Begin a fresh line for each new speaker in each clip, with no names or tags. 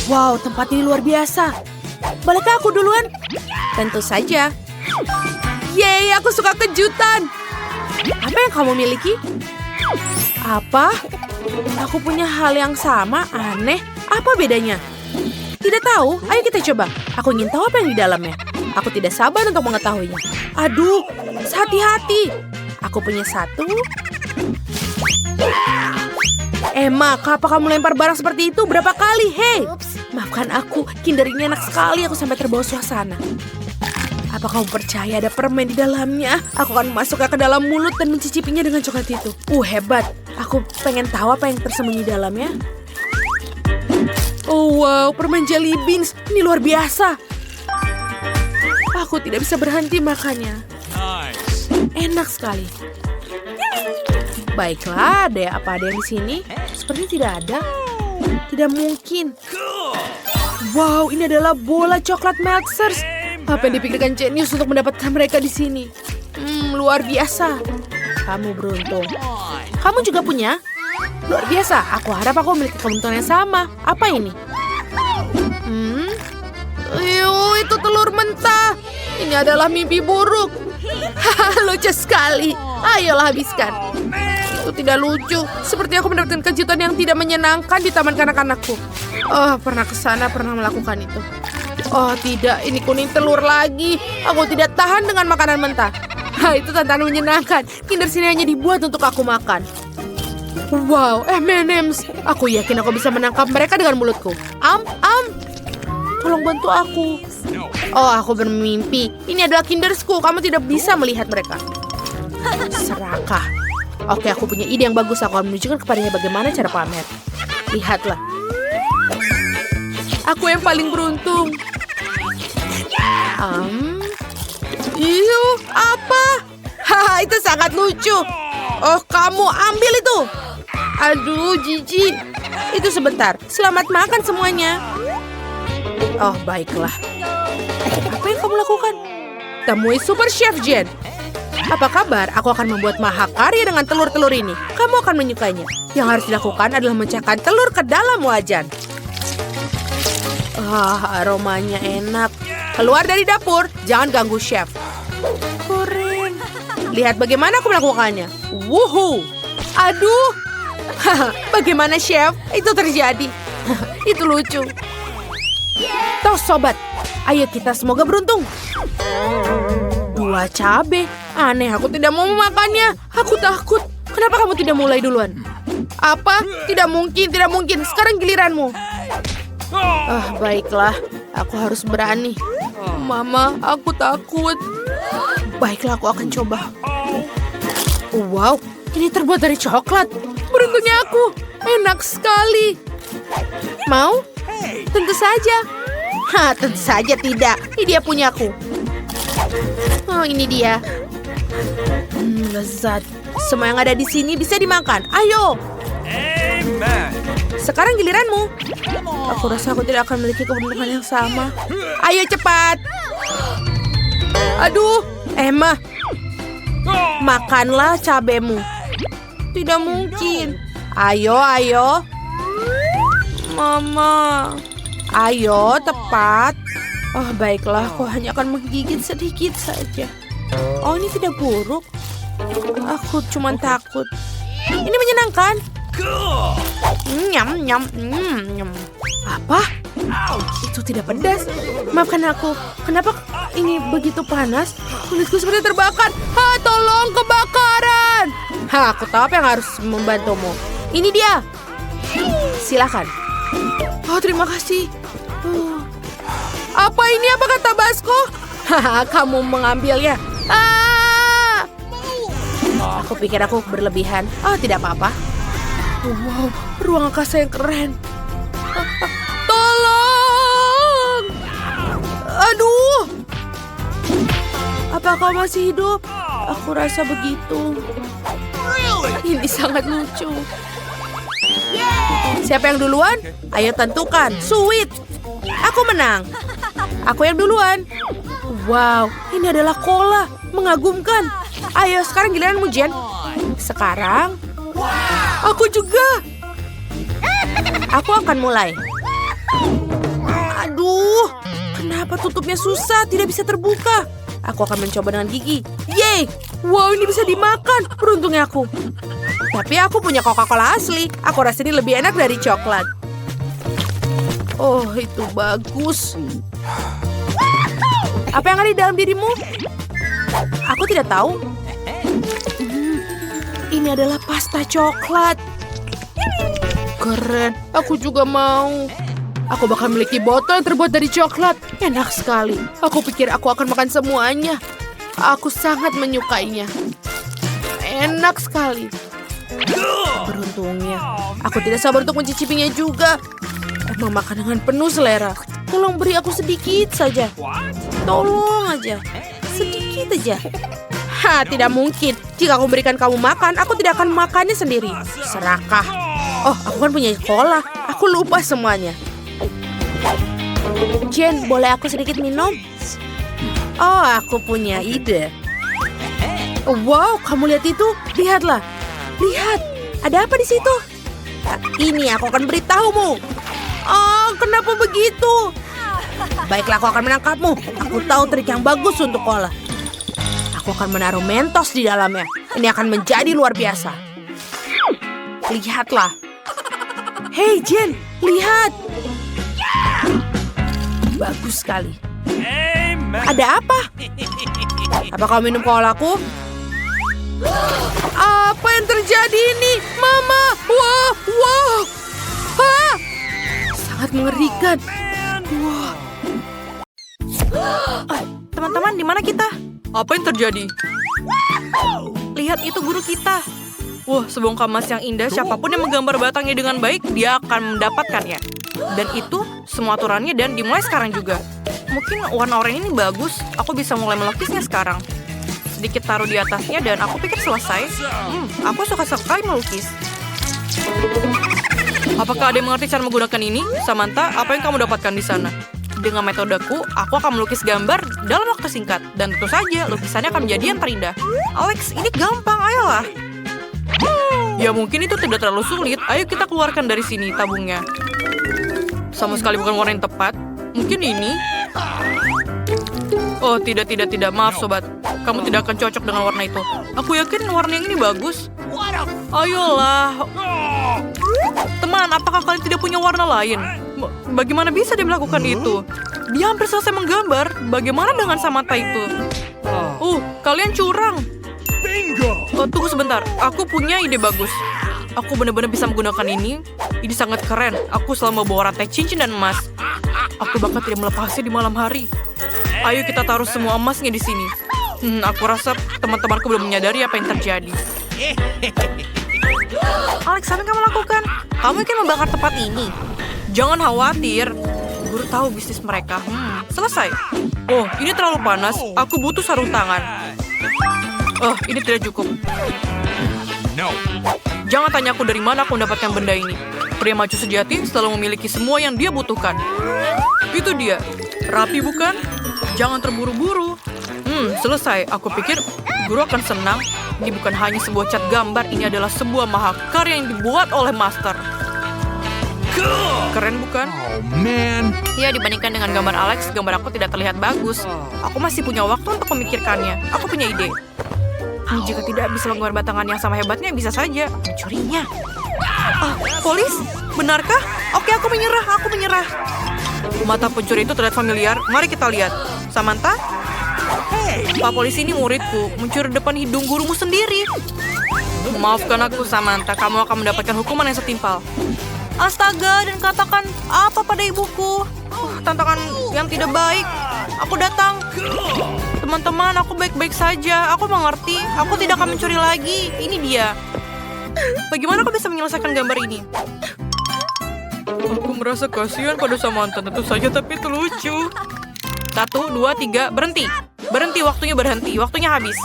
Wow, tempat ini luar biasa. Bolehkah aku duluan? Tentu saja. Yeay, aku suka kejutan. Apa yang kamu miliki? Apa? Aku punya hal yang sama, aneh. Apa bedanya? Tidak tahu, ayo kita coba. Aku ingin tahu apa yang di dalamnya. Aku tidak sabar untuk mengetahuinya. Aduh, hati-hati. Aku punya satu. Emma, kenapa kamu lempar barang seperti itu? Berapa kali? Hei, maafkan aku. Kinder ini enak sekali. Aku sampai terbawa suasana. Apa kamu percaya ada permen di dalamnya? Aku akan masuknya ke dalam mulut dan mencicipinya dengan coklat itu. Hebat. Aku pengen tahu apa yang tersembunyi di dalamnya. Oh wow, permen jelly beans. Ini luar biasa. Aku tidak bisa berhenti makannya. Enak sekali. Baiklah, apa ada yang di sini? Sepertinya tidak ada. Tidak mungkin. Wow, ini adalah bola coklat Meltzers. Apa yang dipikirkan Genius untuk mendapatkan mereka di sini? Luar biasa. Kamu beruntung. Kamu juga punya? Luar biasa. Aku harap aku memiliki keberuntungan yang sama. Apa ini? Itu telur mentah. Ini adalah mimpi buruk. Haha, lucu sekali. Ayolah habiskan. Itu tidak lucu. Seperti aku mendapatkan kejutan yang tidak menyenangkan di taman kanak-kanakku. Pernah kesana, pernah melakukan itu. Tidak, ini kuning telur lagi. Aku tidak tahan dengan makanan mentah. Itu tantangan menyenangkan. Kinder sini hanya dibuat untuk aku makan. Wow, M&M's. Aku yakin aku bisa menangkap mereka dengan mulutku. Tolong bantu aku. Aku bermimpi. Ini adalah Kindersku. Kamu tidak bisa melihat mereka. Serakah. Oke, aku punya ide yang bagus. Aku akan menunjukkan kepadanya bagaimana cara pamer. Lihatlah. Aku yang paling beruntung. Apa? Haha, itu sangat lucu. Kamu ambil itu. Aduh, jijik. Itu sebentar. Selamat makan semuanya. Baiklah. Apa yang kamu lakukan? Temui Super Chef Jen. Apa kabar? Aku akan membuat mahakarya dengan telur-telur ini. Kamu akan menyukainya. Yang harus dilakukan adalah memecahkan telur ke dalam wajan. Aromanya enak. Keluar dari dapur. Jangan ganggu chef. Keren. Lihat bagaimana aku melakukannya. Wuhu. Aduh. Bagaimana chef? Itu terjadi. Itu lucu. Toh sobat. Ayo kita semoga beruntung. 2 cabai. Aneh, aku tidak mau memakannya. Aku takut. Kenapa kamu tidak mulai duluan? Apa? Tidak mungkin, tidak mungkin. Sekarang giliranmu. Baiklah. Aku harus berani. Mama, aku takut. Baiklah, aku akan coba. Wow, ini terbuat dari coklat. Beruntungnya aku. Enak sekali. Mau? Tentu saja. Tentu saja tidak. Ini dia punyaku. Ini dia. Lezat. Semua yang ada di sini bisa dimakan. Ayo. Sekarang giliranmu. Aku rasa aku tidak akan memiliki keberuntungan yang sama. Ayo cepat. Aduh, Emma. Makanlah cabemu. Tidak mungkin. Ayo. Mama. Ayo, tepat. Baiklah, aku hanya akan menggigit sedikit saja. Ini tidak buruk. Aku cuma takut. Ini menyenangkan. Nyam. Apa? Itu tidak pedas. Maafkan aku. Kenapa ini begitu panas? Kulitku seperti terbakar. Tolong, kebakaran. Aku tahu apa yang harus membantumu. Ini dia. Silakan. Terima kasih. Apa ini? Apakah Tabasco? Kamu mengambilnya. Aku pikir aku berlebihan. Tidak apa-apa. Wow, ruang angkasa yang keren. Tolong! Aduh! Apa kau masih hidup? Aku rasa begitu. Ini sangat lucu. Siapa yang duluan? Ayo tentukan. Sweet. Aku menang. Aku yang duluan. Wow, ini adalah cola. Mengagumkan. Ayo, sekarang giliranmu, Jen. Sekarang, aku juga. Aku akan mulai. Aduh, kenapa tutupnya susah, tidak bisa terbuka? Aku akan mencoba dengan gigi. Yeay, wow ini bisa dimakan, beruntungnya aku. Tapi aku punya Coca-Cola asli, aku rasa ini lebih enak dari coklat. Oh, itu bagus. Apa yang ada di dalam dirimu? Aku tidak tahu. Ini adalah pasta coklat. Keren, aku juga mau. Aku bakal memiliki botol yang terbuat dari coklat. Enak sekali. Aku pikir aku akan makan semuanya. Aku sangat menyukainya. Enak sekali. Beruntungnya, aku tidak sabar untuk mencicipinya juga. Emang makan dengan penuh selera. Tolong beri aku sedikit saja. Tolong aja. Sedikit aja. Tidak mungkin. Jika aku berikan kamu makan, aku tidak akan makannya sendiri. Serakah. Oh, aku kan punya cola. Aku lupa semuanya. Jen, boleh aku sedikit minum? Oh, aku punya ide. Oh, wow, kamu lihat itu? Lihatlah. Lihat, ada apa di situ? Ini aku akan beritahumu. Oh, kenapa begitu? Baiklah, aku akan menangkapmu. Aku tahu trik yang bagus untuk cola. Aku akan menaruh Mentos di dalamnya. Ini akan menjadi luar biasa. Lihatlah. Hei, Jen, lihat. Bagus sekali. Ada apa? Apa kau minum colaku? Apa yang terjadi ini? Mama! Wah! Wah! Ah! Sangat mengerikan. Wah. Teman-teman, di mana kita?
Apa yang terjadi?
Lihat, itu guru kita.
Wah, sebongkah emas yang indah, siapapun yang menggambar batangnya dengan baik, dia akan mendapatkannya. Dan itu semua aturannya dan dimulai sekarang juga. Mungkin warna oranye ini bagus, aku bisa mulai melukisnya sekarang. Sedikit taruh di atasnya dan aku pikir selesai. Aku suka sekali melukis. Apakah ada yang mengerti cara menggunakan ini? Samantha, apa yang kamu dapatkan di sana? Dengan metodeku, aku akan melukis gambar dalam waktu singkat. Dan tentu saja, lukisannya akan menjadi yang terindah. Alex, ini gampang, ayolah. Ya mungkin itu tidak terlalu sulit. Ayo kita keluarkan dari sini tabungnya. Sama sekali bukan warna yang tepat. Mungkin ini. Oh, tidak. Maaf, sobat. Kamu tidak akan cocok dengan warna itu. Aku yakin warna yang ini bagus. Ayolah. Teman, apakah kalian tidak punya warna lain? Bagaimana bisa dia melakukan itu? Dia hampir selesai menggambar. Bagaimana dengan Samantha itu? Kalian curang. Tunggu sebentar. Aku punya ide bagus. Aku benar-benar bisa menggunakan ini. Ini sangat keren. Aku selalu membawa rantai cincin dan emas. Aku bahkan tidak melepasnya di malam hari. Ayo kita taruh semua emasnya di sini. Aku rasa teman-temanku belum menyadari apa yang terjadi. Alex, apa yang kamu lakukan? Kamu ingin membakar tempat ini? Jangan khawatir. Guru tahu bisnis mereka. Selesai. Oh, ini terlalu panas. Aku butuh sarung tangan. Ini tidak cukup.
No.
Jangan tanya aku dari mana aku mendapatkan benda ini. Pria maju sejati selalu memiliki semua yang dia butuhkan. Itu dia. Rapi bukan? Jangan terburu-buru. Selesai. Aku pikir guru akan senang. Ini bukan hanya sebuah cat gambar. Ini adalah sebuah mahakarya yang dibuat oleh master. Keren bukan?
Oh, man.
Ya, dibandingkan dengan gambar Alex, gambar aku tidak terlihat bagus. Aku masih punya waktu untuk memikirkannya. Aku punya ide. Jika tidak bisa menggambar batangan yang sama hebatnya, bisa saja mencurinya. Polis? Benarkah? Oke, aku menyerah. Mata pencuri itu terlihat familiar. Mari kita lihat. Samantha? Pak polisi, ini muridku. Mencuri depan hidung gurumu sendiri. Maafkan aku, Samantha. Kamu akan mendapatkan hukuman yang setimpal. Astaga, dan katakan apa pada ibuku? Tantangan yang tidak baik. Aku datang. Teman-teman, aku baik-baik saja. Aku mengerti. Aku tidak akan mencuri lagi. Ini dia. Bagaimana aku bisa menyelesaikan gambar ini? Aku merasa kasihan pada Samantha. Tentu saja, tapi itu lucu. 1, 2, 3, berhenti. Berhenti, waktunya berhenti. Waktunya habis.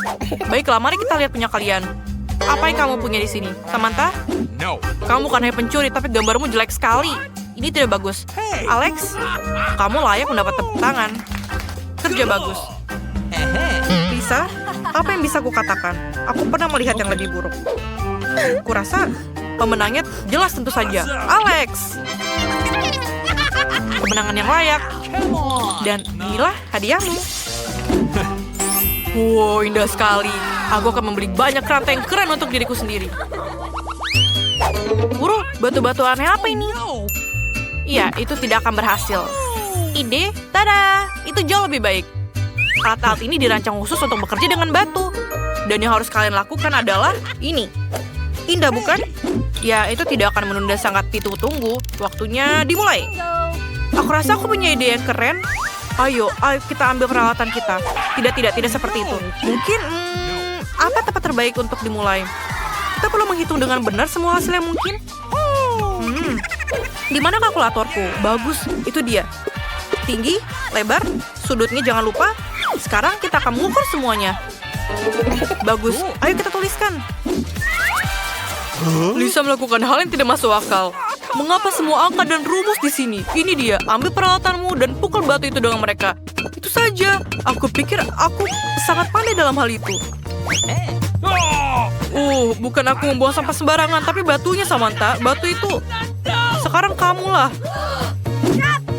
Baiklah, mari kita lihat punya kalian. Apa yang kamu punya di sini? Samantha?
No.
Kamu bukan hanya pencuri, tapi gambarmu jelek sekali. Ini tidak bagus. Alex, kamu layak mendapat tepuk tangan. Kerja bagus. Lisa, apa yang bisa aku katakan? Aku pernah melihat yang lebih buruk. Kurasa pemenangnya jelas tentu saja. Alex! kemenangan yang layak. Dan inilah hadiahmu. Wow, indah sekali. Aku akan membeli banyak rantai yang keren untuk diriku sendiri. Guru, batu-batu aneh apa ini? Iya, itu tidak akan berhasil. Ide, tada, itu jauh lebih baik. Alat-alat ini dirancang khusus untuk bekerja dengan batu. Dan yang harus kalian lakukan adalah ini. Indah bukan? Ya, itu tidak akan menunda sangat ditunggu-tunggu. Waktunya dimulai. Aku rasa aku punya ide yang keren. Ayo kita ambil peralatan kita. Tidak seperti itu. Mungkin, apa tempat terbaik untuk dimulai? Kita perlu menghitung dengan benar semua hasil yang mungkin. Di mana kalkulatorku? Bagus, itu dia. Tinggi, lebar, sudutnya jangan lupa. Sekarang kita akan mengukur semuanya. Bagus, ayo kita tuliskan. Lisa melakukan hal yang tidak masuk akal. Mengapa semua angka dan rumus di sini? Ini dia, ambil peralatanmu dan pukul batu itu dengan mereka. Itu saja. Aku pikir aku sangat pandai dalam hal itu. Bukan aku membuang sampah sembarangan, tapi batunya, Samantha. Batu itu. Sekarang kamulah.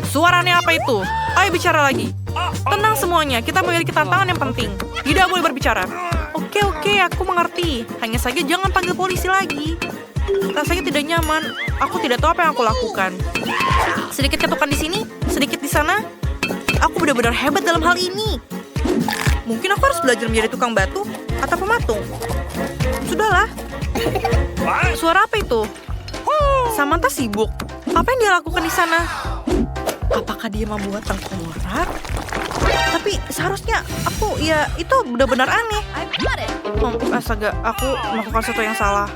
Suaranya apa itu? Ayo bicara lagi. Tenang semuanya, kita memiliki tantangan yang penting. Tidak boleh berbicara. Oke, aku mengerti. Hanya saja jangan panggil polisi lagi. Rasanya tidak nyaman. Aku tidak tahu apa yang aku lakukan. Sedikit ketukan di sini, sedikit di sana. Aku benar-benar hebat dalam hal ini. Mungkin aku harus belajar menjadi tukang batu atau pematung. Sudahlah. Suara apa itu? Samantha sibuk. Apa yang dia lakukan di sana? Apakah dia membuat tengkorak? Tapi seharusnya aku, ya itu benar-benar aneh. Astaga, aku melakukan sesuatu yang salah.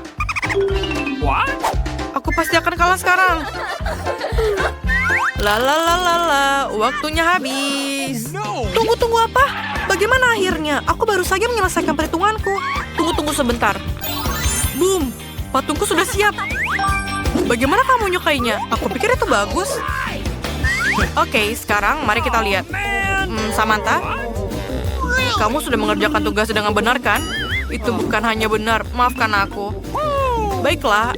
Aku pasti akan kalah sekarang. Waktunya habis. Tunggu apa? Bagaimana akhirnya? Aku baru saja menyelesaikan perhitunganku. Tunggu sebentar. Boom, patungku sudah siap. Bagaimana kamu menyukainya? Aku pikir itu bagus. Oke, sekarang mari kita lihat. Samantha, kamu sudah mengerjakan tugas dengan benar kan? Itu bukan hanya benar, maafkan aku. Baiklah,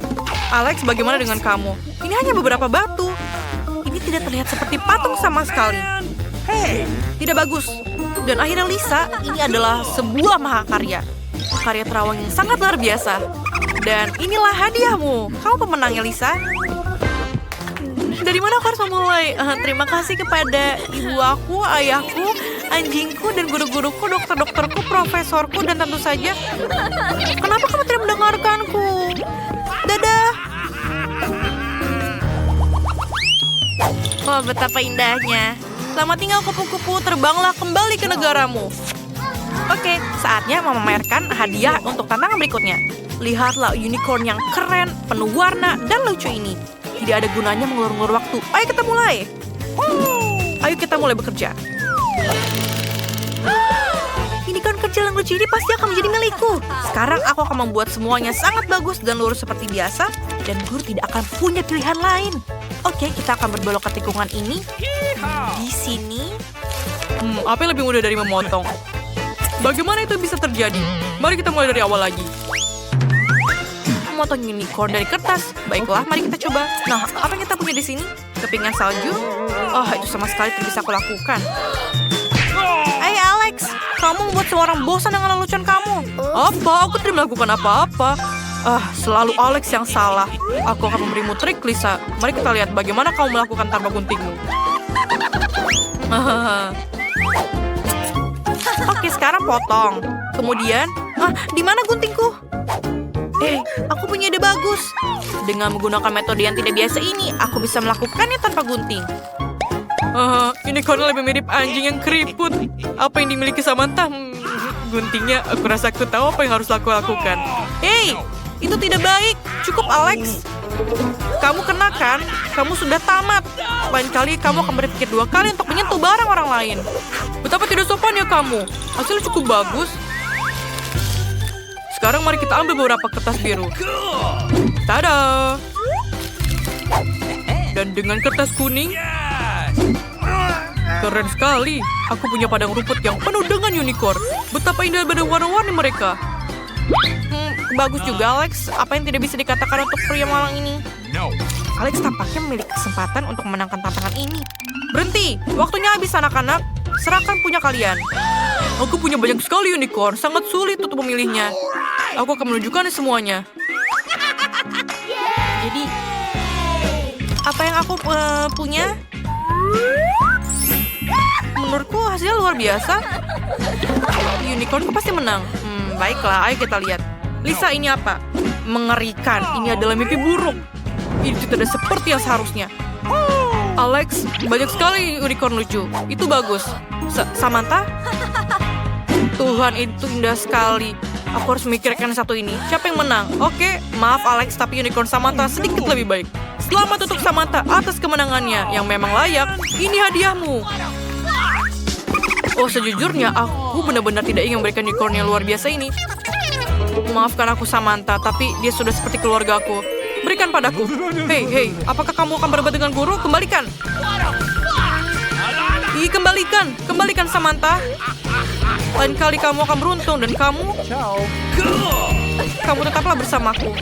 Alex, bagaimana dengan kamu? Ini hanya beberapa batu. Ini tidak terlihat seperti patung sama sekali. Tidak bagus. Dan akhirnya Lisa, ini adalah sebuah mahakarya. Karya terawang yang sangat luar biasa. Dan inilah hadiahmu. Kamu pemenangnya, Lisa. Dari mana aku harus memulai? Terima kasih kepada ibu aku, ayahku, anjingku, dan guru-guruku, dokter-dokterku, profesorku, dan tentu saja... Kenapa kamu tidak mendengarkanku? Dadah! Oh, betapa indahnya. Selamat tinggal kupu-kupu, terbanglah kembali ke negaramu. Oke, saatnya memamerkan hadiah untuk tantangan berikutnya. Lihatlah unicorn yang keren, penuh warna, dan lucu ini. Tidak ada gunanya mengulur-ngulur waktu. Ayo kita mulai. Ayo kita mulai bekerja. Unicorn kecil yang lucu ini pasti akan menjadi milikku. Sekarang aku akan membuat semuanya sangat bagus dan lurus seperti biasa. Dan guru tidak akan punya pilihan lain. Oke, kita akan berbelok ke tikungan ini. Di sini. Apa yang lebih mudah dari memotong? Bagaimana itu bisa terjadi? Mari kita mulai dari awal lagi. Memotong unicorn dari kertas. Baiklah, mari kita coba. Nah, apa yang kita punya di sini? Kepingan salju? Itu sama sekali tidak bisa aku lakukan. Hey Alex, kamu membuat semua orang bosan dengan lelucon kamu. Apa? Aku tidak melakukan apa-apa. Selalu Alex yang salah. Aku akan memberimu trik, Lisa. Mari kita lihat bagaimana kamu melakukan tanpa guntingmu. Oke, sekarang potong. Kemudian, di mana guntingku? Aku punya ide bagus. Dengan menggunakan metode yang tidak biasa ini, aku bisa melakukannya tanpa gunting. Ini karena lebih mirip anjing yang keriput. Apa yang dimiliki Samantha? Guntingnya, aku rasa aku tahu apa yang harus aku lakukan. Itu tidak baik. Cukup, Alex. Kamu kena kan? Kamu sudah tamat. Lain kali kamu akan berpikir 2 kali untuk menyentuh barang orang lain. Betapa tidak sopan ya kamu. Hasilnya cukup bagus. Sekarang mari kita ambil beberapa kertas biru. Tada! Dan dengan kertas kuning, keren sekali. Aku punya padang rumput yang penuh dengan unicorn. Betapa indah dan warna-warni mereka. Bagus juga, Alex. Apa yang tidak bisa dikatakan untuk pria malang ini? Alex tampaknya memiliki kesempatan untuk memenangkan tantangan ini. Berhenti! Waktunya habis anak-anak. Serahkan punya kalian. Aku punya banyak sekali unicorn. Sangat sulit untuk memilihnya. Aku akan menunjukkan semuanya. Jadi, apa yang aku punya? Menurutku hasilnya luar biasa. Unicornku pasti menang. Baiklah, ayo kita lihat. Lisa, ini apa? Mengerikan. Ini adalah mimpi buruk. Ini tidak seperti yang seharusnya. Alex, banyak sekali unicorn lucu. Itu bagus. Samantha? Tuhan, itu indah sekali. Aku harus memikirkan satu ini. Siapa yang menang? Oke, maaf Alex, tapi unicorn Samantha sedikit lebih baik. Selamat untuk Samantha atas kemenangannya yang memang layak. Ini hadiahmu. Oh, sejujurnya aku benar-benar tidak ingin memberikan unicorn yang luar biasa ini. Maafkan aku Samantha, tapi dia sudah seperti keluargaku. Berikan padaku. Hei, apakah kamu akan berbuat dengan guru? Kembalikan. Kembalikan Samantha. Lain kali kamu akan beruntung dan kamu tetaplah bersamaku.